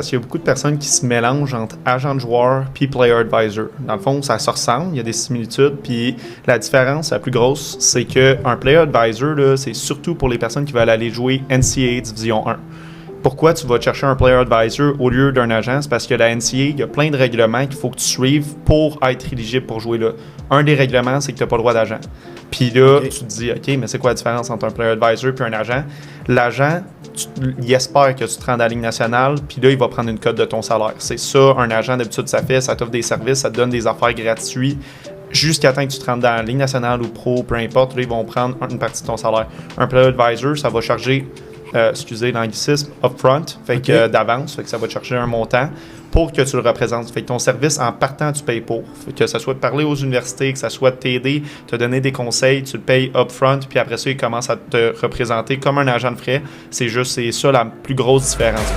Parce qu'il y a beaucoup de personnes qui se mélangent entre agent de joueur puis player advisor. Dans le fond, ça se ressemble, il y a des similitudes, puis la différence la plus grosse, c'est qu'un player advisor, là, c'est surtout pour les personnes qui veulent aller jouer NCAA Division 1. Pourquoi tu vas chercher un player advisor au lieu d'un agent? C'est parce que la NCAA, il y a plein de règlements qu'il faut que tu suives pour être éligible pour jouer là. Un des règlements, c'est que tu n'as pas le droit d'agent. Puis là, tu te dis, OK, mais c'est quoi la différence entre un player advisor et un agent? L'agent, il espère que tu te rends à la Ligue nationale, puis là, il va prendre une cote de ton salaire. C'est ça, un agent, d'habitude, ça fait, ça t'offre des services, ça te donne des affaires gratuites, jusqu'à temps que tu te rendes dans la Ligue nationale ou pro, peu importe, là, ils vont prendre une partie de ton salaire. Un player advisor, ça va charger, excusez l'anglicisme, upfront, fait que d'avance, fait que ça va te chercher un montant pour que tu le représentes. Fait que ton service, en partant, tu payes pour. Fait que ça soit de parler aux universités, que ça soit de t'aider, te donner des conseils, tu le payes upfront, puis après ça, il commence à te représenter comme un agent de frais. C'est ça la plus grosse différence.